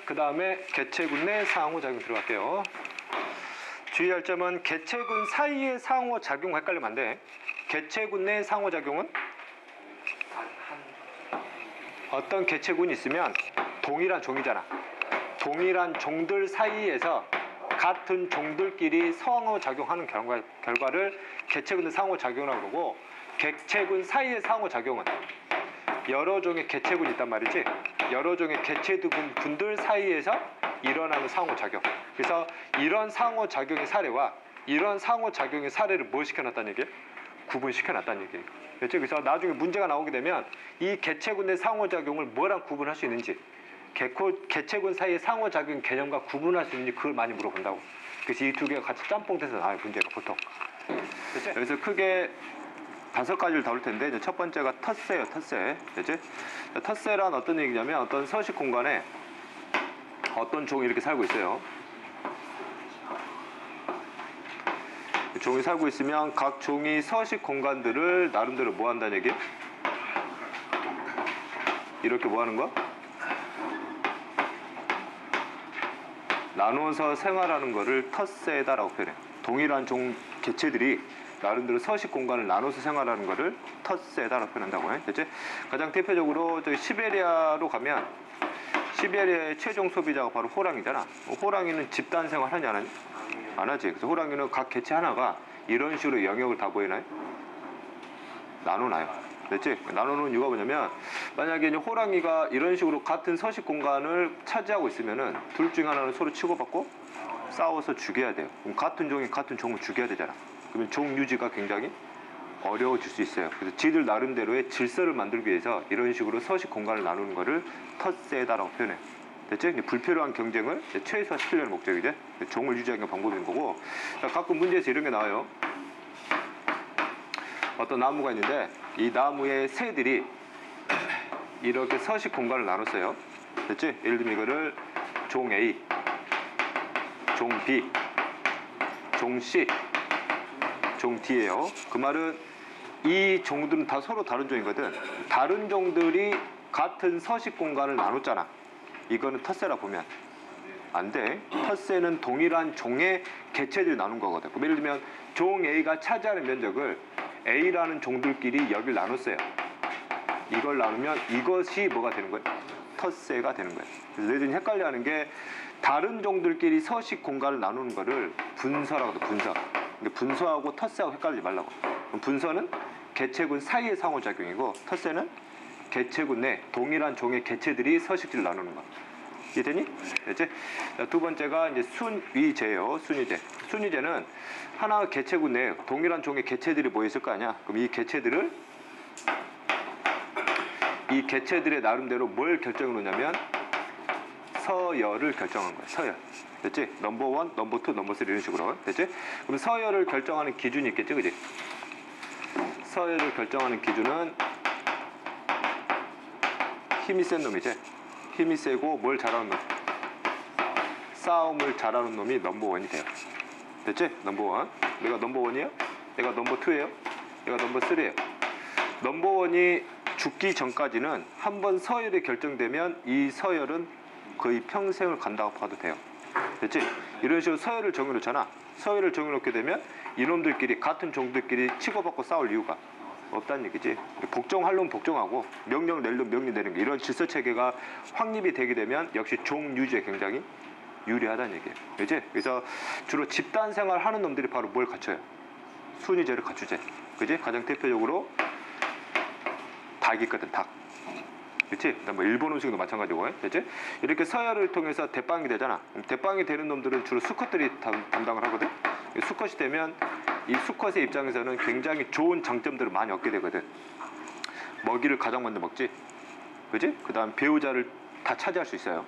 그 다음에 개체군 내 상호작용 들어갈게요. 주의할 점은 개체군 사이의 상호작용 헷갈리면 안 돼. 개체군 내 상호작용은 어떤 개체군이 있으면 동일한 종이잖아. 동일한 종들 사이에서 같은 종들끼리 상호작용하는 결과를 개체군 내 상호작용이라고 그러고, 개체군 사이의 상호작용은 여러 종의 개체군이 있단 말이지. 여러 종의 개체군들 사이에서 일어나는 상호작용. 그래서 이런 상호작용의 사례와 이런 상호작용의 사례를 뭘 시켜놨다는 얘기예요? 구분시켜놨다는 얘기예요. 그렇죠? 그래서 나중에 문제가 나오게 되면 이 개체군 의 상호작용을 뭐랑 구분할 수 있는지, 개체군 사이의 상호작용 개념과 구분할 수 있는지 그걸 많이 물어본다고. 그래서 이 두 개가 같이 짬뽕돼서 나와요, 문제가 보통. 그렇죠? 그래서 크게 5가지를 다룰 텐데, 이제 첫 번째가 텃세예요, 텃세. 그렇지? 텃세란 어떤 얘기냐면, 어떤 서식 공간에 어떤 종이 이렇게 살고 있어요. 종이 살고 있으면 각 종이 서식 공간들을 나름대로 뭐 한다는 얘기예요? 이렇게 뭐 하는 거야? 나눠서 생활하는 거를 텃세다라고 표현해. 동일한 종 개체들이 나름대로 서식 공간을 나눠서 생활하는 거를 텃세다라고 표현한다고 해. 됐지? 가장 대표적으로 저기 시베리아로 가면, 시베리아의 최종 소비자가 바로 호랑이잖아. 호랑이는 집단 생활 하냐 안 하냐? 안 하지. 그래서 호랑이는 각 개체 하나가 이런 식으로 영역을 다 보이나요? 나눠놔요. 됐지? 나누는 이유가 뭐냐면, 만약에 이제 호랑이가 이런 식으로 같은 서식 공간을 차지하고 있으면은 둘 중 하나는 서로 치고받고 싸워서 죽여야 돼요. 그럼 같은 종이 같은 종을 죽여야 되잖아. 그러면 종 유지가 굉장히 어려워질 수 있어요. 그래서 지들 나름대로의 질서를 만들기 위해서 이런 식으로 서식 공간을 나누는 거를 텃세다라고 표현해요. 됐지? 불필요한 경쟁을 최소화시키려는 목적이죠. 종을 유지하는 방법인 거고. 가끔 문제에서 이런 게 나와요. 어떤 나무가 있는데 이 나무의 새들이 이렇게 서식 공간을 나눴어요. 됐지? 예를 들면 이거를 종 A, 종 B, 종 C, 종 D예요. 그 말은 이 종들은 다 서로 다른 종이거든. 다른 종들이 같은 서식 공간을 나눴잖아. 이거는 텃세라 보면 안 돼. 텃세는 동일한 종의 개체들이 나눈 거거든. 예를 들면 종 A가 차지하는 면적을 A라는 종들끼리 여기를 나눴어요. 이걸 나누면 이것이 뭐가 되는 거예요? 텃세가 되는 거예요. 그래서 너희들이 헷갈려하는 게, 다른 종들끼리 서식 공간을 나누는 거를 분서라고 해요. 분서. 근데 분서하고 텃세하고 헷갈리지 말라고. 분서는 개체군 사이의 상호작용이고, 텃세는 개체군 내 동일한 종의 개체들이 서식지를 나누는 거. 이해되니? 됐지? 두 번째가 이제 순위제예요. 순위제. 순위제는 하나 개체군 내에 동일한 종의 개체들이 모여 있을 거 아니야. 그럼 이 개체들의 나름대로 뭘 결정해 놓냐면 서열을 결정한 거야. 서열. 됐지? 넘버 1, 넘버 2, 넘버 3 이런 식으로. 됐지? 그럼 서열을 결정하는 기준이 있겠지, 그지? 서열을 결정하는 기준은 힘이 센 놈이지. 힘이 세고 뭘 잘하는 놈. 싸움을 잘하는 놈이 넘버 1이 돼요. 됐지? 넘버 1. 내가 넘버 1이에요? 내가 넘버 2예요? 내가 넘버 3예요. 넘버 1이 죽기 전까지는 한번 서열이 결정되면 이 서열은 거의 평생을 간다고 봐도 돼요. 됐지? 이런 식으로 서열을 정해놓잖아. 서열을 정해놓게 되면 이놈들끼리, 같은 종들끼리 치고받고 싸울 이유가 없다는 얘기지. 복종할 놈 복종하고 명령을 낼 놈 명령 내는 게, 이런 질서 체계가 확립이 되게 되면 역시 종 유지에 굉장히 유리하다는 얘기예요. 그지? 그래서 주로 집단 생활 하는 놈들이 바로 뭘 갖춰요? 순위제를 갖추지. 그지? 가장 대표적으로 닭이 있거든, 닭. 그치? 뭐 일본 음식도 마찬가지고. 그치? 이렇게 서열을 통해서 대빵이 되잖아. 대빵이 되는 놈들은 주로 수컷들이 담당을 하거든. 수컷이 되면 이 수컷의 입장에서는 굉장히 좋은 장점들을 많이 얻게 되거든. 먹이를 가장 먼저 먹지. 그치? 그 다음 배우자를 다 차지할 수 있어요.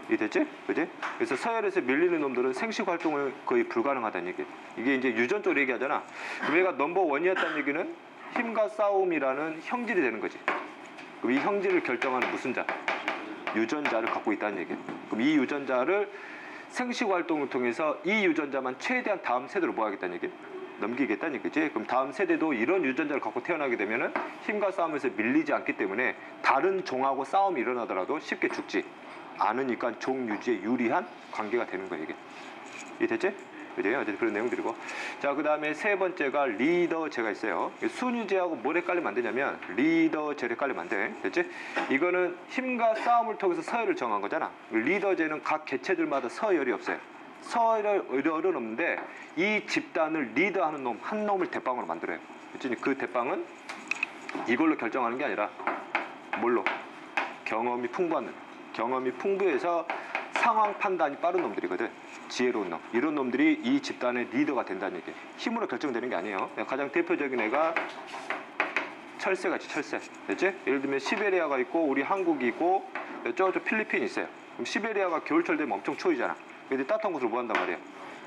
이해됐지? 그치? 그래서 서열에서 밀리는 놈들은 생식 활동을 거의 불가능하다는 얘기. 이게 이제 유전적으로 얘기하잖아. 그럼 얘가 넘버 1이었다는 얘기는 힘과 싸움이라는 형질이 되는 거지. 그럼 이 형질을 결정하는 무슨 자? 유전자를 갖고 있다는 얘기예요. 그럼 이 유전자를 생식 활동을 통해서 이 유전자만 최대한 다음 세대로 뭐 하겠다는 얘기예요? 넘기겠다는 얘기지. 그럼 다음 세대도 이런 유전자를 갖고 태어나게 되면은 힘과 싸움에서 밀리지 않기 때문에 다른 종하고 싸움이 일어나더라도 쉽게 죽지 않으니까 종 유지에 유리한 관계가 되는 거예요, 이게. 이해됐지? 그죠? 어쨌든 그런 내용들이고. 자, 그 다음에 세 번째가 리더제가 있어요. 순유제하고 뭘 헷갈리면 안 되냐면, 리더제를 헷갈리면 안 돼. 됐지? 이거는 힘과 싸움을 통해서 서열을 정한 거잖아. 리더제는 각 개체들마다 서열이 없어요. 서열은 없는데, 이 집단을 리더하는 놈, 한 놈을 대빵으로 만들어요. 그치? 그 대빵은 이걸로 결정하는 게 아니라, 뭘로? 경험이 풍부한 놈. 경험이 풍부해서 상황 판단이 빠른 놈들이거든. 지혜로운 놈. 이런 놈들이 이 집단의 리더가 된다는 얘기예요. 힘으로 결정되는 게 아니에요. 가장 대표적인 애가 철새같이 철새. 됐지? 예를 들면 시베리아가 있고 우리 한국이 있고 저쪽 필리핀이 있어요. 그럼 시베리아가 겨울철 되면 엄청 추워지잖아. 근데 따뜻한 곳으로 뭐 한단 말이야?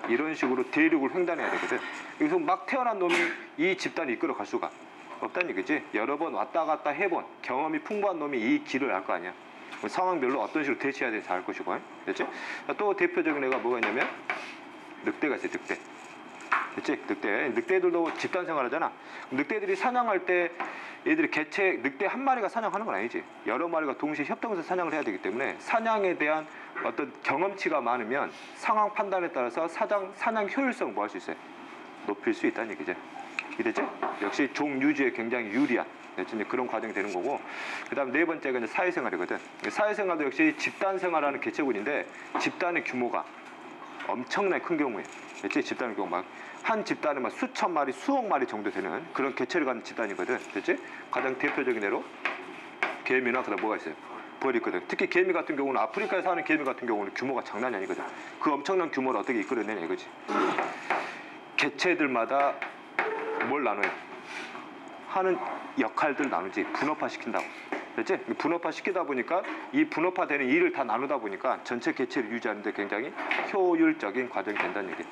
이런 식으로 대륙을 횡단해야 되거든. 그래서 막 태어난 놈이 이 집단을 이끌어 갈 수가 없다는 얘기지. 여러 번 왔다 갔다 해본 경험이 풍부한 놈이 이 길을 알 거 아니야. 상황별로 어떤 식으로 대처해야 되는지 알 것이고. 됐지? 또 대표적인 애가 뭐가 있냐면 늑대가 있어요. 늑대. 됐지? 늑대들도 집단 생활하잖아. 늑대들이 사냥할 때 얘들이 늑대 한 마리가 사냥하는 건 아니지. 여러 마리가 동시에 협동해서 사냥을 해야 되기 때문에 사냥에 대한 어떤 경험치가 많으면 상황 판단에 따라서 사냥 효율성을 뭐 할 수 있어요? 높일 수 있다는 얘기죠. 이해됐지? 역시 종 유지에 굉장히 유리한 그런 과정이 되는 거고. 그 다음 네 번째가 이제 사회생활이거든. 사회생활도 역시 집단 생활하는 개체군인데 집단의 규모가 엄청나게 큰 경우예요. 됐지? 집단의 경우 한 집단에 막 수천 마리, 수억 마리 정도 되는 그런 개체를 갖는 집단이거든. 됐지? 가장 대표적인 예로 개미나 그다음 뭐가 있어요? 벌이 있거든. 특히 개미 같은 경우는 아프리카에 사는 개미 같은 경우는 규모가 장난이 아니거든. 그 엄청난 규모를 어떻게 이끌어내냐 이거지. 개체들마다 뭘 나눠요? 하는 역할들 나누지. 분업화 시킨다고. 됐지? 분업화 시키다 보니까 이 분업화되는 일을 다 나누다 보니까 전체 개체를 유지하는데 굉장히 효율적인 과정이 된다는 얘기예요.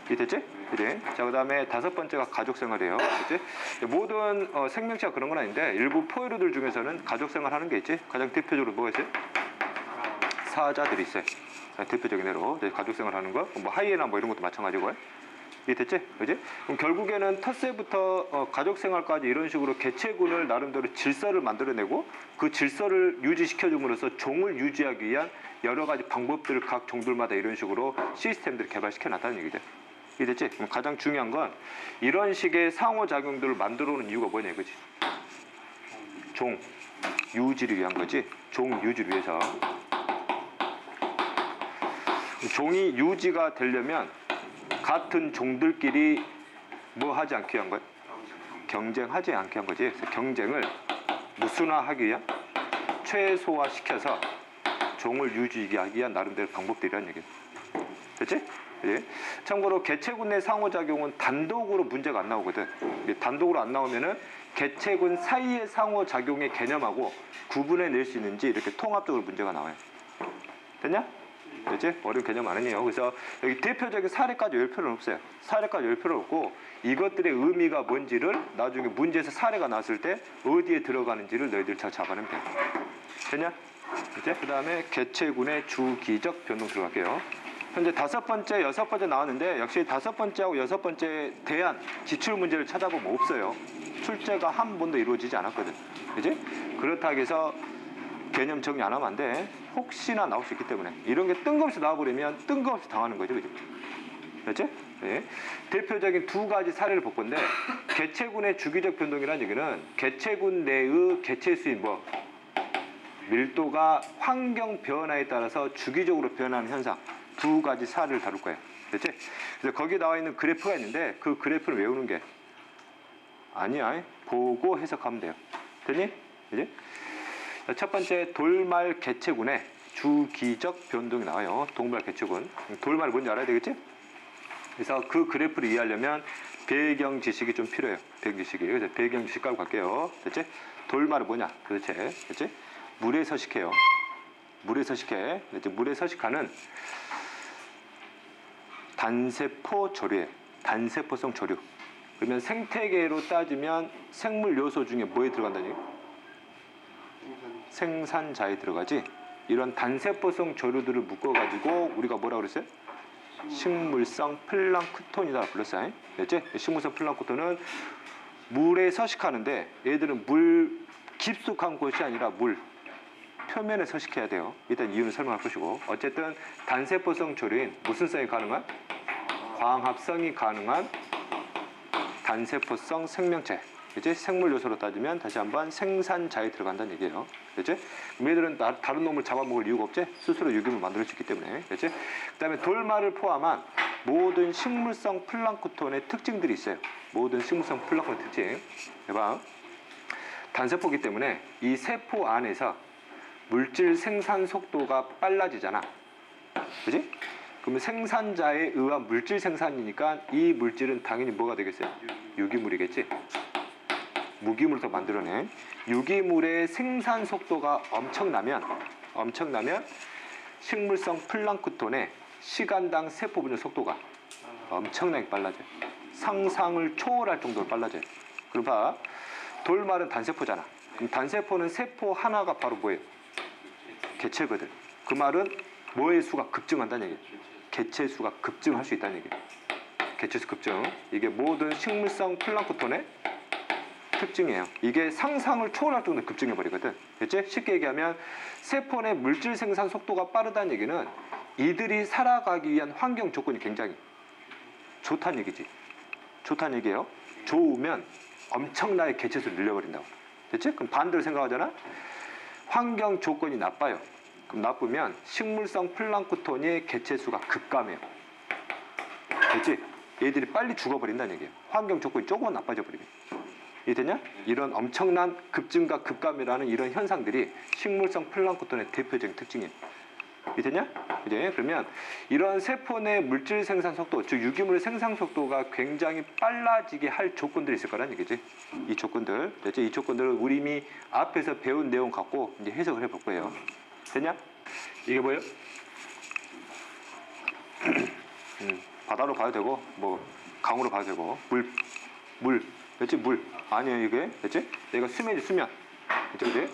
이해됐지? 그래. 자, 그 다음에 다섯 번째가 가족생활이에요. 그치? 모든 생명체가 그런 건 아닌데 일부 포유류들 중에서는 가족생활 하는 게 있지. 가장 대표적으로 뭐가 있어요? 사자들이 있어요. 대표적인 예로 가족생활 하는 거. 뭐 하이에나 뭐 이런 것도 마찬가지고요. 이해됐지? 그지? 그럼 결국에는 텃세부터 가족생활까지 이런 식으로 개체군을 나름대로 질서를 만들어내고 그 질서를 유지시켜줌으로써 종을 유지하기 위한 여러 가지 방법들을 각 종들마다 이런 식으로 시스템들을 개발시켜 놨다는 얘기죠. 이해됐지? 그럼 가장 중요한 건 이런 식의 상호작용들을 만들어 오는 이유가 뭐냐 이거지. 종 유지를 위한 거지. 종 유지를 위해서. 종이 유지가 되려면 같은 종들끼리 뭐 하지 않게 한 거예요? 경쟁하지 않게 한 거지. 그래서 경쟁을 무순화하기 위한 최소화시켜서 종을 유지하기 위한 나름대로 방법들이란 얘기예요. 됐지? 예. 참고로 개체군 내 상호작용은 단독으로 문제가 안 나오거든. 단독으로 안 나오면은 개체군 사이의 상호작용의 개념하고 구분해낼 수 있는지 이렇게 통합적으로 문제가 나와요. 됐냐? 됐지? 어려운 개념 아니에요. 그래서 여기 대표적인 사례까지 열 필요는 없어요. 사례까지 열 필요 없고 이것들의 의미가 뭔지를 나중에 문제에서 사례가 나왔을 때 어디에 들어가는지를 너희들 잘 잡아내면 돼요. 됐냐? 이제 그 다음에 개체군의 주기적 변동 들어갈게요. 현재 다섯 번째, 여섯 번째 나왔는데 역시 다섯 번째하고 여섯 번째 대안 기출 문제를 찾아보면 없어요. 출제가 한 번도 이루어지지 않았거든. 그지? 그렇다고 해서 개념 정리 안 하면 안 돼. 혹시나 나올 수 있기 때문에 이런 게 뜬금없이 나와버리면 뜬금없이 당하는 거죠. 그죠? 그렇지? 네. 대표적인 두 가지 사례를 볼 건데 개체군의 주기적 변동이라는 얘기는 개체군 내의 개체 수의 밀도가 환경 변화에 따라서 주기적으로 변하는 현상 두 가지 사례를 다룰 거예요. 그렇지? 그래서 거기에 나와 있는 그래프가 있는데 그 그래프를 외우는 게 아니야. 보고 해석하면 돼요. 됐니? 그지? 첫 번째 돌말 개체군의 주기적 변동이 나와요. 돌말 개체군. 돌말이 뭔지 알아야 되겠지? 그래서 그 그래프를 이해하려면 배경 지식이 좀 필요해요. 배경 지식이. 그래서 배경 지식 깔고 갈게요. 됐지? 돌말은 뭐냐? 도대체. 됐지? 물에 서식해요. 물에 서식해. 물에 서식하는 단세포 조류예요. 단세포성 조류. 그러면 생태계로 따지면 생물 요소 중에 뭐에 들어간다는 얘기예요? 생산자에 들어가지. 이런 단세포성 조류들을 묶어가지고 우리가 뭐라고 그랬어요? 식물성 플랑크톤이다 불렀어요. 됐지? 식물성 플랑크톤은 물에 서식하는데 얘들은 물 깊숙한 곳이 아니라 물 표면에 서식해야 돼요. 일단 이유는 설명할 것이고, 어쨌든 단세포성 조류인 무슨 성이 가능한? 광합성이 가능한 단세포성 생명체. 이제 생물 요소로 따지면 다시 한번 생산자에 들어간다는 얘기예요. 그렇지? 얘들은 다른 놈을 잡아먹을 이유가 없지? 스스로 유기물 만들 수 있기 때문에. 그렇지? 그 다음에 돌말을 포함한 모든 식물성 플랑크톤의 특징들이 있어요. 모든 식물성 플랑크톤의 특징. 해봐. 단세포이기 때문에 이 세포 안에서 물질 생산 속도가 빨라지잖아. 그지? 그러면 생산자에 의한 물질 생산이니까 이 물질은 당연히 뭐가 되겠어요? 유기물이겠지? 무기물로 만들어낸 유기물의 생산 속도가 엄청나면 식물성 플랑크톤의 시간당 세포 분열 속도가 엄청나게 빨라져요. 상상을 초월할 정도로 빨라져요. 그럼 봐. 돌말은 단세포잖아. 그럼 단세포는 세포 하나가 바로 뭐예요? 개체거든. 그 말은 뭐의 수가 급증한다는 얘기예요. 개체 수가 급증할 수 있다는 얘기예요. 개체 수 급증. 이게 모든 식물성 플랑크톤의 특징이에요. 이게 상상을 초월할 정도로 급증해버리거든. 그치? 쉽게 얘기하면 세포 내 물질 생산 속도가 빠르다는 얘기는 이들이 살아가기 위한 환경 조건이 굉장히 좋다는 얘기지. 좋다는 얘기예요. 좋으면 엄청나게 개체수를 늘려버린다고. 됐지? 그럼 반대로 생각하잖아. 환경 조건이 나빠요. 그럼 나쁘면 식물성 플랑크톤의 개체수가 급감해요. 됐지? 얘들이 빨리 죽어버린다는 얘기예요. 환경 조건이 조금만 나빠져 버리면. 이해되냐? 이런 엄청난 급증과 급감이라는 이런 현상들이 식물성 플랑크톤의 대표적인 특징이에요. 이해되냐? 이제 그러면 이런 세포 내 물질 생산 속도, 즉 유기물의 생산 속도가 굉장히 빨라지게 할 조건들이 있을 거란 얘기지. 이 조건들, 됐지? 이 조건들을 우리 이미 앞에서 배운 내용 갖고 이제 해석을 해볼 거예요. 되냐? 이게 뭐예요? 바다로 봐도 되고, 뭐 강으로 봐도 되고, 물. 됐지? 물. 아니에요, 이게. 됐지? 얘가 수면이 수면. 됐지?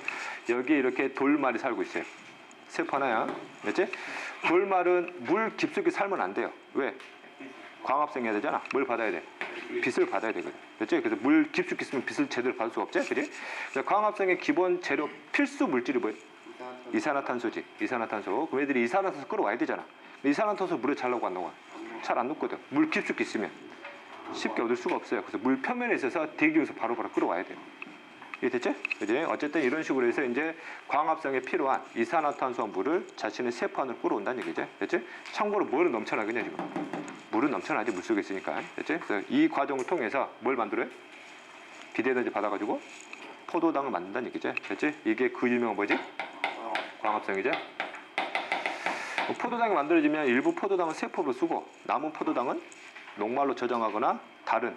여기 이렇게 돌말이 살고 있어요. 세포 하나야. 됐지? 돌말은 물 깊숙이 살면 안 돼요. 왜? 광합성해야 되잖아. 뭘 받아야 돼? 빛을 받아야 되거든. 됐지? 그래서 물 깊숙이 있으면 빛을 제대로 받을 수가 없지? 그지? 광합성의 기본 재료 필수 물질이 뭐예요? 이산화탄소지. 이산화탄소. 그럼 애들이 이산화탄소 끌어와야 되잖아. 이산화탄소 물에 잘 나오고 안 나와? 잘 안 녹거든. 물 깊숙이 있으면. 쉽게 얻을 수가 없어요. 그래서 물 표면에 있어서 대기에서 바로바로 끌어와야 돼요. 이게 됐지? 그지? 어쨌든 이런 식으로 해서 이제 광합성에 필요한 이산화탄소와 물을 자신의 세포 안으로 끌어온다는 얘기죠. 됐지? 참고로 물은 넘쳐나겠냐 지금? 물은 넘쳐나지, 물속에 있으니까. 됐지? 그래서 이 과정을 통해서 뭘 만들어요? 비대에너지 받아가지고 포도당을 만든다는 얘기죠. 됐지? 이게 그 유명한 뭐지? 광합성이죠. 포도당이 만들어지면 일부 포도당은 세포로 쓰고 남은 포도당은 녹말로 저장하거나 다른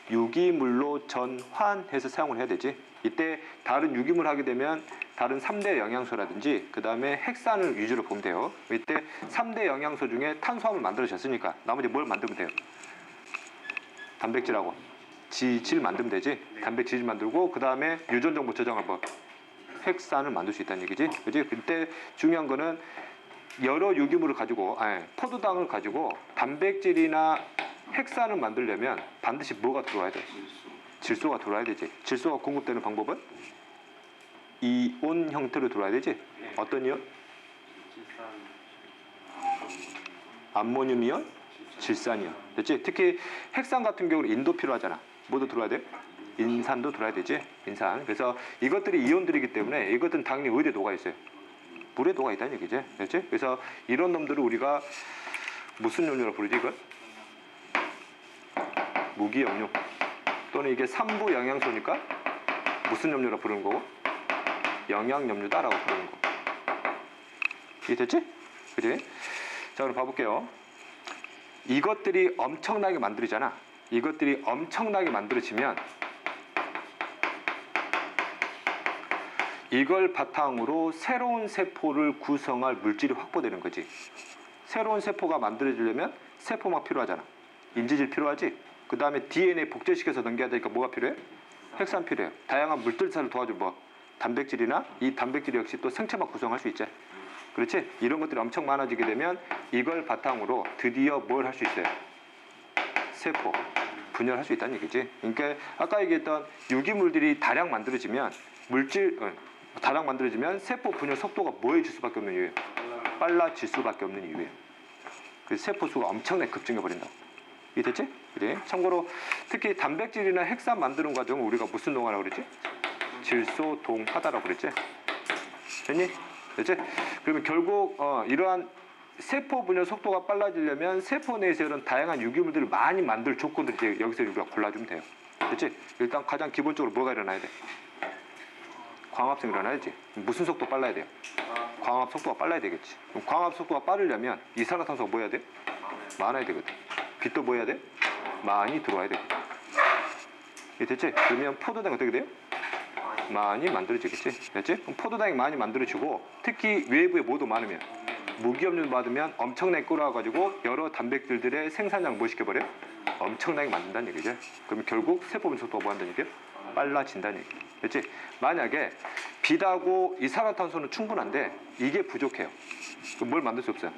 유기물로 전환해서 사용을 해야 되지. 이때 다른 유기물 하게 되면 다른 3대 영양소라든지 그 다음에 핵산을 위주로 보면 돼요. 이때 3대 영양소 중에 탄수화물 만들어졌으니까 나머지 뭘 만들면 돼요? 단백질하고 지질 만들면 되지. 단백질 만들고 그 다음에 유전 정보 저장할 법 핵산을 만들 수 있다는 얘기지. 그지? 그때 중요한 거는 여러 유기물을 가지고 포도당을 가지고 단백질이나 핵산을 만들려면 반드시 뭐가 들어와야 돼? 질소가 들어와야 되지. 질소가 공급되는 방법은 이온 형태로 들어와야 되지. 어떤 이온? 암모늄 이온, 질산 이온. 됐지? 특히 핵산 같은 경우는 인도 필요하잖아. 뭐도 들어와야 돼? 인산도 들어와야 되지. 인산. 그래서 이것들이 이온들이기 때문에 이것들은 당연히 어디에 녹아 있어요? 물에 녹아 있다는 얘기지. 됐지? 그래서 이런 놈들을 우리가 무슨 염료라고 부르지 이걸? 무기염료 또는 이게 삼부 영양소니까 무슨 염료라 부르는 거고? 영양염료다라고 부르는 거. 이게 됐지? 그지? 자, 그럼 봐볼게요. 이것들이 엄청나게 만들어지잖아. 이것들이 엄청나게 만들어지면 이걸 바탕으로 새로운 세포를 구성할 물질이 확보되는 거지. 새로운 세포가 만들어지려면 세포막 필요하잖아. 인지질 필요하지. 그 다음에 DNA 복제시켜서 넘겨야 되니까 뭐가 필요해? 핵산 필요해요. 다양한 물질사를 도와줄 뭐 단백질이나 이 단백질 역시 또 생체막 구성할 수 있지. 그렇지? 이런 것들이 엄청 많아지게 되면 이걸 바탕으로 드디어 뭘 할 수 있어요? 세포 분열할 수 있다는 얘기지. 그러니까 아까 얘기했던 유기물들이 다량 만들어지면 다량 만들어지면 세포 분열 속도가 뭐해질 수밖에 없는 이유예요? 빨라질 수밖에 없는 이유예요. 그래서 세포 수가 엄청나게 급증해 버린다. 이해됐지? 그래. 참고로 특히 단백질이나 핵산 만드는 과정을 우리가 무슨 동화라고 그랬지? 질소동하다라고 그랬지? 됐니? 됐지? 그러면 결국 이러한 세포 분열 속도가 빨라지려면 세포 내에서 이런 다양한 유기물들을 많이 만들 조건들을 이제 여기서 우리가 골라주면 돼요. 됐지? 일단 가장 기본적으로 뭐가 일어나야 돼? 광합성이 일어나야지. 무슨 속도 빨라야 돼요? 광합 속도가 빨라야 되겠지. 그럼 광합 속도가 빠르려면 이산화탄소가 뭐 해야 돼? 많아야 되거든. 빛도 뭐 해야 돼? 많이 들어와야 되거든. 이게 됐지? 그러면 포도당이 어떻게 돼요? 많이 만들어지겠지. 됐지? 그럼 포도당이 많이 만들어지고 특히 외부에 뭐도 많으면 무기염류 받으면 엄청나게 끌어와가지고 여러 단백질들의 생산량 뭐 시켜버려? 엄청나게 만든다는 얘기죠. 그러면 결국 세포 분석 속도가 뭐 한다는 얘기야? 빨라진다는 얘기. 됐지? 만약에 빛하고 이산화탄소는 충분한데 이게 부족해요. 그럼 뭘 만들 수 없어요?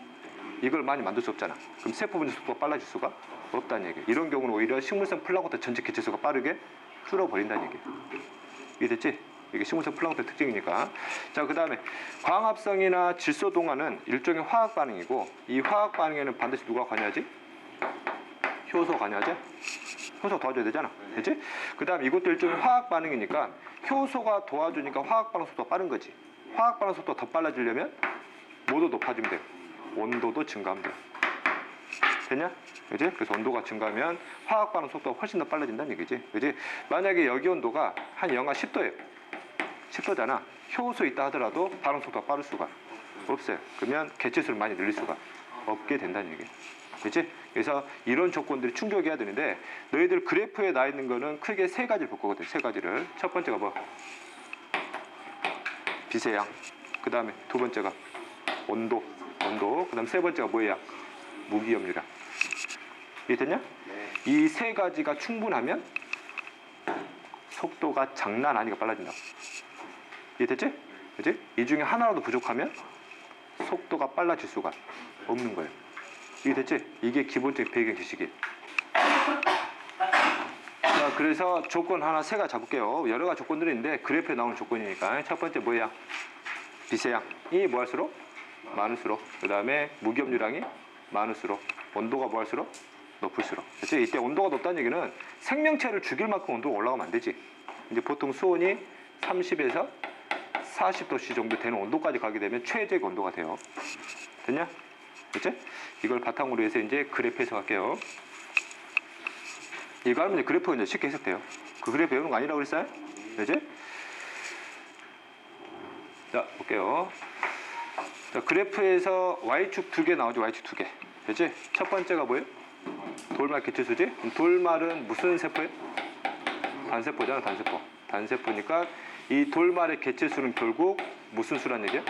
이걸 많이 만들 수 없잖아. 그럼 세포 분석 속도가 빨라질 수가 없다는 얘기. 이런 경우는 오히려 식물성 플라고타 전체 개체수가 빠르게 줄어버린다는 얘기. 이해됐지? 이게 식물성 플라고타 특징이니까. 자, 그 다음에 광합성이나 질소동화는 일종의 화학 반응이고 이 화학 반응에는 반드시 누가 관여하지? 효소가 관여하지? 효소가 도와줘야 되잖아. 됐지? 그 다음 이것도 일종의 화학 반응이니까 효소가 도와주니까 화학 반응 속도가 빠른 거지. 화학 반응 속도가 더 빨라지려면 뭐도 높아지면 돼요. 온도도 증가하면 돼요. 됐냐? 그지? 그래서 온도가 증가하면 화학 반응 속도가 훨씬 더 빨라진다는 얘기지. 그지? 만약에 여기 온도가 한 영하 10도예요. 10도잖아. 효소 있다 하더라도 반응 속도가 빠를 수가 없어요. 그러면 개체수를 많이 늘릴 수가 없게 된다는 얘기예요. 그치? 그래서 이런 조건들이 충족해야 되는데 너희들 그래프에 나와 있는 거는 크게 세 가지를 볼 거거든. 세 가지를. 첫 번째가 뭐? 빛의 양. 그 다음에 두 번째가 온도. 그 다음 세 번째가 뭐야? 무기염류량. 이해됐냐? 이 세 가지가 충분하면 속도가 장난 아니게 빨라진다. 이해됐지? 그치? 이 중에 하나라도 부족하면 속도가 빨라질 수가 없는 거예요. 이해됐지? 이게 기본적인 배경 지식이에요. 자, 그래서 조건 하나 세 가지 잡을게요. 여러 가지 조건들이 있는데 그래프에 나오는 조건이니까. 첫 번째 뭐야? 빛의 양이 뭐 할수록? 많을수록. 그 다음에 무기염류량이 많을수록. 온도가 뭐 할수록? 높을수록. 그치? 이때 온도가 높다는 얘기는 생명체를 죽일 만큼 온도가 올라가면 안 되지. 이제 보통 수온이 30에서 40도씨 정도 되는 온도까지 가게 되면 최적 온도가 돼요. 됐냐? 그치? 이걸 바탕으로 해서 이제 그래프 해석할게요. 이거 하면 이제 그래프가 이제 쉽게 해석돼요. 그 그래프 배우는 거 아니라고 그랬어요? 그치? 자, 볼게요. 자, 그래프에서 Y축 두 개 나오죠. Y축 두 개. 그치? 첫 번째가 뭐예요? 돌말 개체수지? 돌말은 무슨 세포예요? 단세포잖아, 단세포. 단세포니까 이 돌말의 개체수는 결국 무슨 수란 얘기야?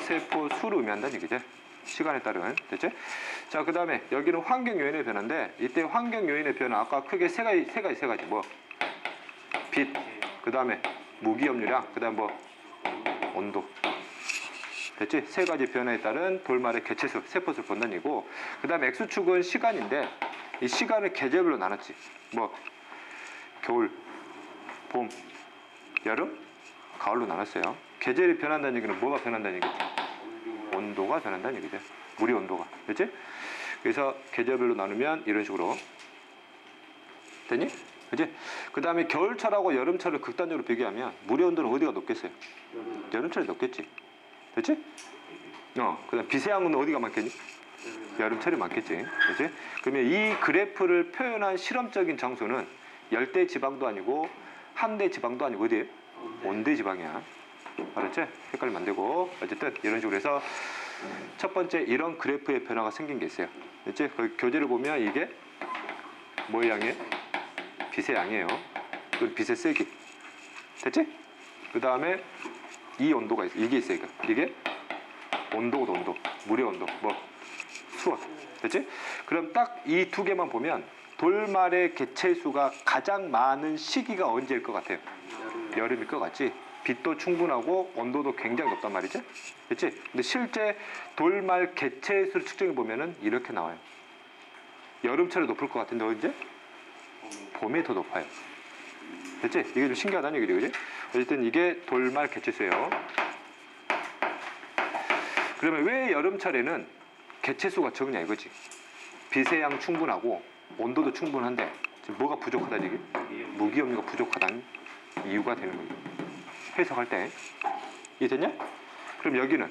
세포 수를 의미한다는 얘기죠. 시간에 따른. 됐지? 자, 그 다음에 여기는 환경 요인의 변화인데 이때 환경 요인의 변화 아까 크게 세 가지 뭐 빛, 그 다음에 무기염류량, 그 다음 뭐 온도. 됐지? 세 가지 변화에 따른 돌말의 개체수, 세포수를 본다는 얘기고 그 다음에 X축은 시간인데 이 시간을 계절별로 나눴지. 뭐 겨울, 봄, 여름, 가을로 나눴어요. 계절이 변한다는 얘기는 뭐가 변한다는 얘기지? 온도가 변한다는 얘기죠. 물의 온도가. 그렇지? 그래서 계절별로 나누면 이런 식으로 되니? 그렇지? 그 다음에 겨울철하고 여름철을 극단적으로 비교하면 물의 온도는 어디가 높겠어요? 여름철이 높겠지. 그렇지? 그 다음 빛의 양은 어디가 많겠니? 여름철이 많겠지. 그렇지? 그러면 이 그래프를 표현한 실험적인 장소는 열대 지방도 아니고 한대 지방도 아니고 어디예요? 온대 지방이야. 알았지? 헷갈리면 안 되고 어쨌든 이런 식으로 해서 첫 번째 이런 그래프의 변화가 생긴 게 있어요. 그렇지? 그 교재를 보면 이게 뭐의 양이에요? 빛의 양이에요. 그 빛의 세기. 됐지? 그 다음에 이 온도가 있어. 이게 있어요. 이게 온도고 온도. 물의 온도. 뭐 수온. 됐지? 그럼 딱 이 두 개만 보면 돌말의 개체수가 가장 많은 시기가 언제일 것 같아요? 여름일 것 같지? 빛도 충분하고 온도도 굉장히 높단 말이죠. 그렇지? 근데 실제 돌말 개체수를 측정해 보면은 이렇게 나와요. 여름철에 높을 것 같은데 언제? 봄에 더 높아요. 됐지? 이게 좀 신기하다는 얘기죠, 그지? 어쨌든 이게 돌말 개체수예요. 그러면 왜 여름철에는 개체수가 적냐 이거지? 빛의 양 충분하고 온도도 충분한데 지금 뭐가 부족하다 이게? 무기염류가 부족하다는 이유가 되는 거예요. 해석할 때 이해됐냐? 그럼 여기는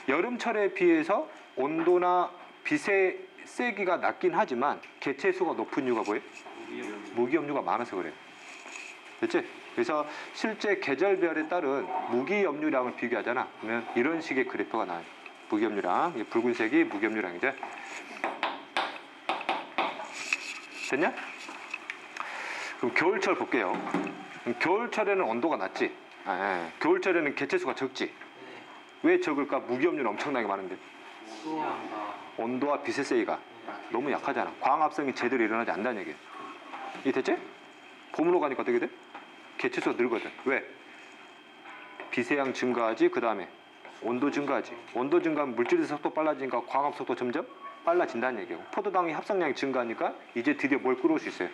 여름철에 비해서 온도나 빛의 세기가 낮긴 하지만 개체수가 높은 이유가 뭐예요? 무기염류가 많아서 그래요. 됐지? 그래서 실제 계절별에 따른 무기염류량을 비교하잖아. 그러면 이런 식의 그래프가 나와요. 무기염류량, 붉은색이 무기염류량이죠. 됐냐? 그럼 겨울철 볼게요. 그럼 겨울철에는 온도가 낮지. 겨울철에는 개체수가 적지. 왜 적을까? 무기염류는 엄청나게 많은데. 온도와 빛의 세기가 너무 약하잖아. 광합성이 제대로 일어나지 않는다는 얘기예요. 이해 됐지? 봄으로 가니까 어떻게 돼? 개체수가 늘거든. 왜? 빛의 양 증가하지. 그 다음에 온도 증가하지. 온도 증가하면 물질의 속도 빨라지니까 광합 속도 점점 빨라진다는 얘기예요. 포도당의 합성량이 증가하니까 이제 드디어 뭘 끌어올 수 있어요?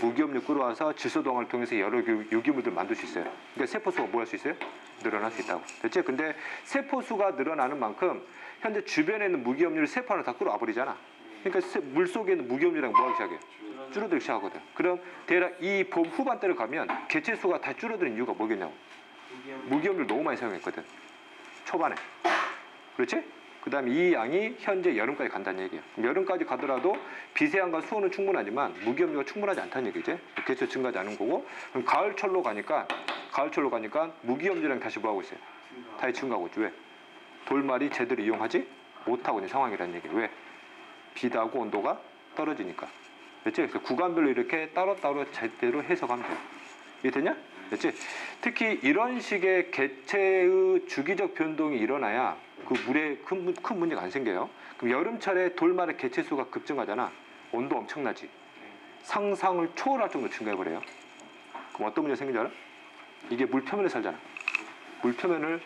무기염류 끌어와서 질소동화를 통해서 여러 유기물들 만들 수 있어요. 그러니까 세포수가 뭐 할 수 있어요? 늘어날 수 있다고. 됐지? 근데 세포수가 늘어나는 만큼 현재 주변에 있는 무기염류를 세포 하나 다 끌어와 버리잖아. 그러니까 물 속에 있는 무기염류랑 뭐 하기 시작해요? 줄어들기 시작하거든. 그럼 대략 이 봄 후반대를 가면 개체수가 다 줄어드는 이유가 뭐겠냐고. 무기염류를 너무 많이 사용했거든. 초반에. 그렇지? 그 다음에 이 양이 현재 여름까지 간다는 얘기예요. 여름까지 가더라도 빛의 양과 수온은 충분하지만 무기염류가 충분하지 않다는 얘기지. 개체 증가하지 않은 거고. 그럼 가을철로 가니까 무기염류랑 다시 뭐 하고 있어요? 다시 증가하고 있지. 왜? 돌말이 제대로 이용하지 못하고 있는 상황이라는 얘기예요. 왜? 빛하고 온도가 떨어지니까. 됐지? 그래서 구간별로 이렇게 따로따로 제대로 해석하면 돼요. 이해됐냐? 됐지? 특히 이런 식의 개체의 주기적 변동이 일어나야 그 물에 큰 문제가 안 생겨요. 그럼 여름철에 돌말의 개체수가 급증하잖아. 온도 엄청나지. 상상을 초월할 정도로 증가해버려요. 그럼 어떤 문제가 생기지 알아? 이게 물 표면에 살잖아. 물 표면을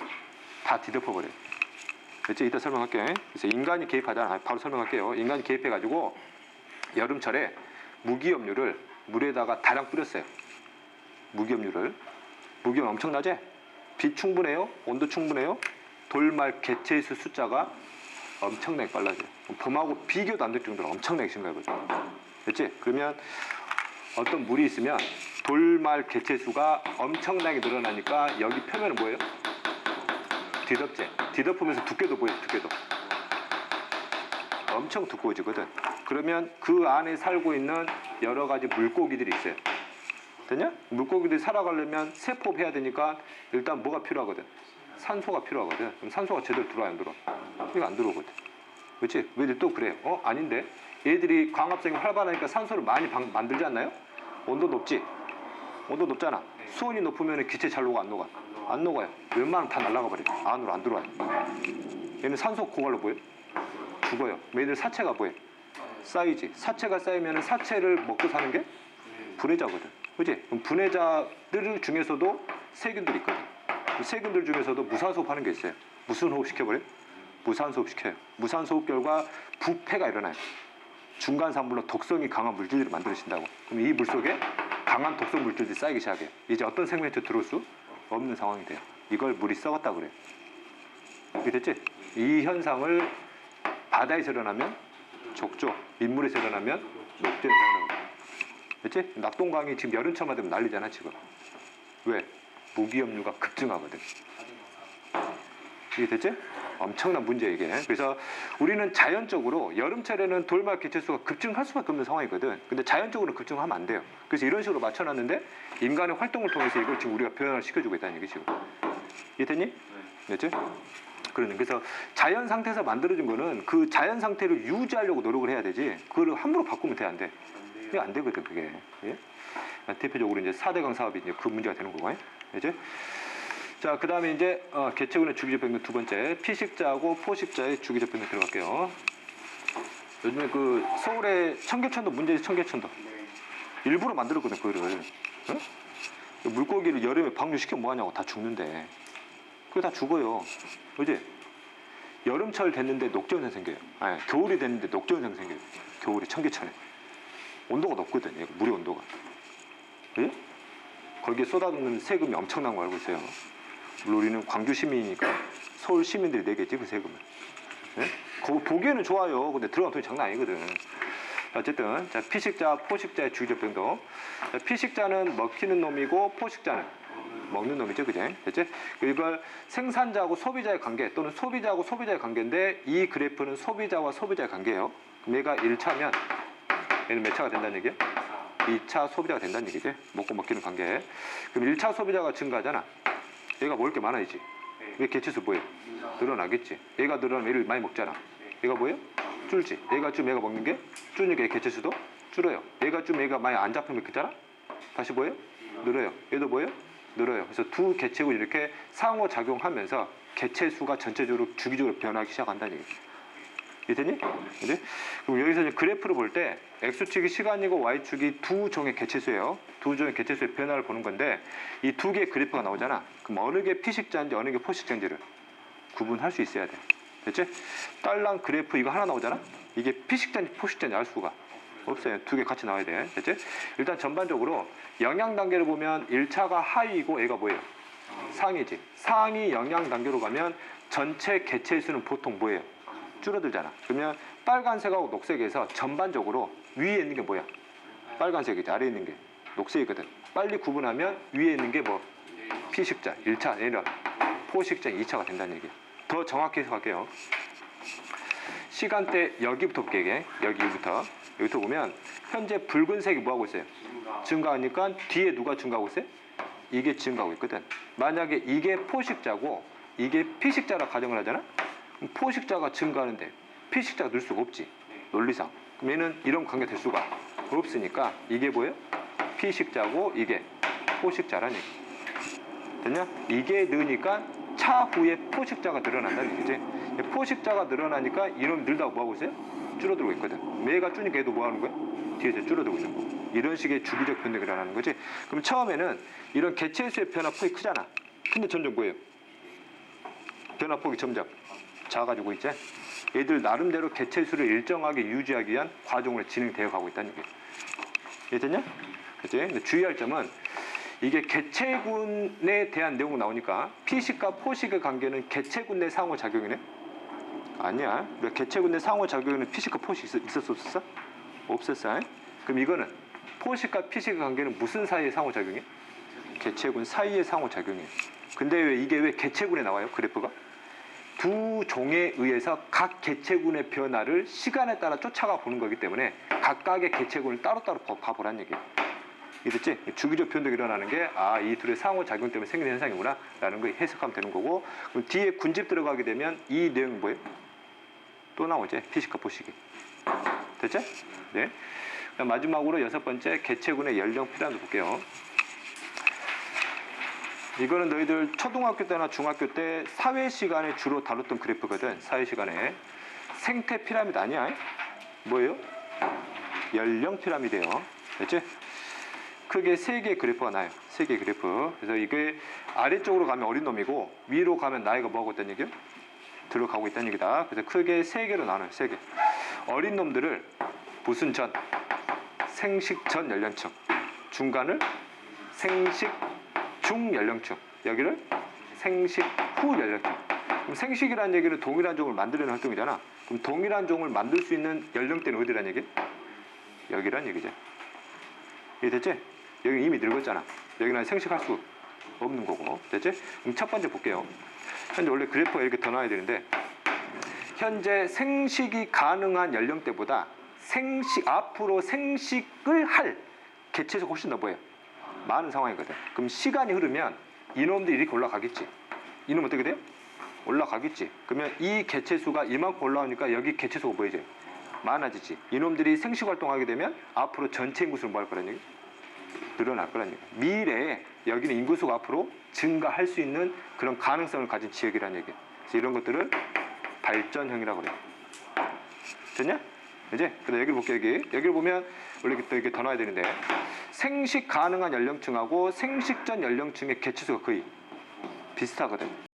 다 뒤덮어버려요. 됐지? 이따 설명할게. 그래서 인간이 개입하잖아. 바로 설명할게요. 인간이 개입해가지고 여름철에 무기염류를 물에다가 다량 뿌렸어요. 무기염 엄청나지? 빛 충분해요? 온도 충분해요? 돌말 개체수 숫자가 엄청나게 빨라져요. 봄하고 비교도 안 될 정도로 엄청나게 증가해버려요. 됐지? 그러면 어떤 물이 있으면 돌말 개체수가 엄청나게 늘어나니까 여기 표면은 뭐예요? 뒤덮지. 뒤덮으면서 두께도 보여요. 두께도 엄청 두꺼워지거든. 그러면 그 안에 살고 있는 여러 가지 물고기들이 있어요. 됐냐? 물고기들이 살아가려면 세포해야 되니까 일단 뭐가 필요하거든? 산소가 필요하거든. 그럼 산소가 제대로 들어와요, 안 들어와? 이거 안 들어오거든. 그렇지? 왜들 또 그래요? 아닌데? 얘들이 광합성이 활발하니까 산소를 많이 만들지 않나요? 온도 높지? 온도 높잖아. 수온이 높으면 기체 잘 녹아, 안 녹아? 안 녹아요. 웬만하면 다 날아가 버려. 안으로 안 들어와요. 얘는 산소 고갈로 보여? 죽어요. 얘들 사체가 뭐예요? 쌓이지. 사체가 쌓이면 사체를 먹고 사는 게 분해자거든. 그치? 그럼 분해자들 중에서도 세균들이 있거든. 세균들 중에서도 무산소호흡 하는 게 있어요. 무슨 호흡 시켜버려요? 무산소호흡 시켜요. 무산소호흡 결과 부패가 일어나요. 중간산물로 독성이 강한 물질들을 만들어진다고. 그럼 이 물속에 강한 독성 물질들이 쌓이기 시작해요. 이제 어떤 생명체 들어올 수 없는 상황이 돼요. 이걸 물이 썩었다 그래요. 이게 됐지? 이 현상을 바다에서 일어나면 족조, 민물에서 일어나면 녹조 현상이라고 해요. 그치? 낙동강이 지금 여름철만 되면 난리잖아 지금. 왜? 무기염류가 급증하거든. 이게 됐지? 엄청난 문제야 이게. 그래서 우리는 자연적으로 여름철에는 돌말 개체수가 급증할 수밖에 없는 상황이거든. 근데 자연적으로 급증하면 안 돼요. 그래서 이런 식으로 맞춰놨는데 인간의 활동을 통해서 이걸 지금 우리가 변화를 시켜주고 있다는 얘기 지금. 이해됐니? 됐지? 그래서 자연 상태에서 만들어진 거는 그 자연 상태를 유지하려고 노력을 해야 되지. 그걸 함부로 바꾸면 돼, 안 돼? 그게 안 되거든, 그게. 예? 대표적으로 이제 4대강 사업이 이제 그 문제가 되는 거고, 이제. 자, 그 다음에 이제 개체군의 주기적 변동 두 번째, 피식자하고 포식자의 주기적 변동 들어갈게요. 요즘에 그 서울의 청계천도 문제지, 청계천도. 일부러 만들었거든, 그거를. 어? 물고기를 여름에 방류시키면 뭐하냐고, 다 죽는데. 그게 다 죽어요. 그지? 여름철 됐는데 녹조현상 생겨요. 아니, 겨울이 됐는데 녹조현상 생겨요. 겨울에 청계천에. 온도가 높거든, 물의 온도가. 그지? 거기에 쏟아붓는 세금이 엄청난 거 알고 있어요. 물론 우리는 광주 시민이니까 서울 시민들이 내겠지 그 세금을. 네? 그거 보기에는 좋아요. 근데 들어간 돈이 장난 아니거든. 어쨌든 자, 피식자, 포식자의 주기적 변동. 자, 피식자는 먹히는 놈이고 포식자는 먹는 놈이죠, 그제? 됐지? 이걸 생산자하고 소비자의 관계 또는 소비자하고 소비자의 관계인데 이 그래프는 소비자와 소비자의 관계예요. 그럼 얘가 1차면 얘는 몇 차가 된다는 얘기야? 2차 소비자가 된다는 얘기지. 먹고 먹히는 관계. 그럼 1차 소비자가 증가하잖아. 얘가 먹을 게 많아지지. 왜 개체수 뭐예요? 늘어나겠지. 얘가 늘어나면 얘를 많이 먹잖아. 얘가 뭐예요? 줄지. 얘가 좀 얘가 먹는 게 줄니까 얘 개체수도 줄어요. 얘가 좀 얘가 많이 안 잡히면 그잖아. 다시 뭐예요? 늘어요. 얘도 뭐예요? 늘어요. 그래서 두 개체군이 이렇게 상호작용하면서 개체수가 전체적으로 주기적으로 변하기 시작한다는 얘기죠. 이해되니? 그지? 그럼 여기서 이제 그래프를 볼 때 X축이 시간이고 Y축이 두 종의 개체수예요. 두 종의 개체수의 변화를 보는 건데 이 두 개의 그래프가 나오잖아. 그럼 어느 게 피식자인지 어느 게 포식자인지를 구분할 수 있어야 돼. 됐지? 딸랑 그래프 이거 하나 나오잖아. 이게 피식자인지 포식자인지 알 수가 없어요. 두 개 같이 나와야 돼. 됐지? 일단 전반적으로 영양 단계를 보면 1차가 하위이고 얘가 뭐예요? 상이지. 상위 영양 단계로 가면 전체 개체수는 보통 뭐예요? 줄어들잖아. 그러면 빨간색하고 녹색에서 전반적으로 위에 있는 게 뭐야? 빨간색이지. 아래에 있는 게 녹색이거든. 빨리 구분하면 위에 있는 게 뭐? 피식자 1차, 얘는 포식자 2차가 된다는 얘기야. 더 정확히 해석할게요. 시간대 여기부터 볼게요. 여기부터 보면 현재 붉은색이 뭐하고 있어요? 증가하니까 뒤에 누가 증가하고 있어요? 이게 증가하고 있거든. 만약에 이게 포식자고 이게 피식자라 가정을 하잖아? 그럼 포식자가 증가하는데 피식자가 늘 수가 없지. 논리상. 그럼 얘는 이런 관계 될 수가 없으니까 이게 뭐예요? 피식자고 이게 포식자라는 얘기. 됐냐? 이게 느니까 차후에 포식자가 늘어난다는 얘기지. 포식자가 늘어나니까 이놈 늘다가 뭐하고 있어요? 줄어들고 있거든. 얘가 줄니까 얘도 뭐하는 거야? 뒤에서 줄어들고 있는 거. 이런 식의 주기적 변동이 일어나는 거지. 그럼 처음에는 이런 개체수의 변화폭이 크잖아. 근데 점점 뭐예요? 변화폭이 점점 작아지고 있지. 얘들 나름대로 개체수를 일정하게 유지하기 위한 과정으로 진행되어 가고 있다는 얘기예요. 이해됐냐? 그치? 근데 주의할 점은 이게 개체군에 대한 내용이 나오니까 피식과 포식의 관계는 개체군 내 상호작용이네? 아니야. 그러니까 개체군 내 상호작용에는 피식과 포식 있었어 없었어? 없었어. 그럼 이거는 포식과 피식의 관계는 무슨 사이의 상호작용이야? 개체군 사이의 상호작용이에요. 근데 이게 왜 개체군에 나와요? 그래프가? 두 종에 의해서 각 개체군의 변화를 시간에 따라 쫓아가 보는 거기 때문에 각각의 개체군을 따로따로 봐보라는 얘기예요. 이해됐지? 주기적 변동이 일어나는 게 이 둘의 상호작용 때문에 생기는 현상이구나 라는 거 해석하면 되는 거고, 그럼 뒤에 군집 들어가게 되면 이 내용이 뭐예요? 또 나오지? 피식과 포식이. 됐지? 네. 그다음 마지막으로 6번째 개체군의 연령 피라미드 볼게요. 이거는 너희들 초등학교 때나 중학교 때 사회 시간에 주로 다뤘던 그래프거든. 사회 시간에. 생태 피라미드 아니야? 뭐예요? 연령 피라미드예요. 됐지? 크게 3개의 그래프가 나요. 3개의 그래프. 그래서 이게 아래쪽으로 가면 어린 놈이고 위로 가면 나이가 뭐하고 있다는 얘기요? 들어가고 있다는 얘기다. 그래서 크게 3개로 나눠요. 3개. 어린 놈들을 무슨 전? 생식 전 연령층. 중간을 생식 중 연령층. 여기를 생식 후 연령층. 그럼 생식이라는 얘기는 동일한 종을 만들려는 활동이잖아. 그럼 동일한 종을 만들 수 있는 연령대는 어디란 얘기? 여기란 얘기죠. 이해됐지? 여기 이미 늙었잖아. 여기는 생식할 수 없는 거고. 됐지? 그럼 첫 번째 볼게요. 현재 원래 그래프가 이렇게 더 나와야 되는데 현재 생식이 가능한 연령대보다 앞으로 생식을 할 개체수가 훨씬 더 뭐예요? 많은 상황이거든. 그럼 시간이 흐르면 이놈들이 이렇게 올라가겠지. 이놈 어떻게 돼요? 올라가겠지. 그러면 이 개체수가 이만큼 올라오니까 여기 개체수가 뭐이지? 많아지지. 이놈들이 생식 활동하게 되면 앞으로 전체 인구수는 뭐 할 거란 얘기? 늘어날 거란 얘기. 미래에 여기는 인구수가 앞으로 증가할 수 있는 그런 가능성을 가진 지역이란 얘기예요. 그래서 이런 것들을 발전형이라고 그래요. 됐냐? 이제 그다음 여기를 볼게요. 여기를 보면 원래 이렇게 더 나와야 되는데 생식 가능한 연령층하고 생식 전 연령층의 개체수가 거의 비슷하거든.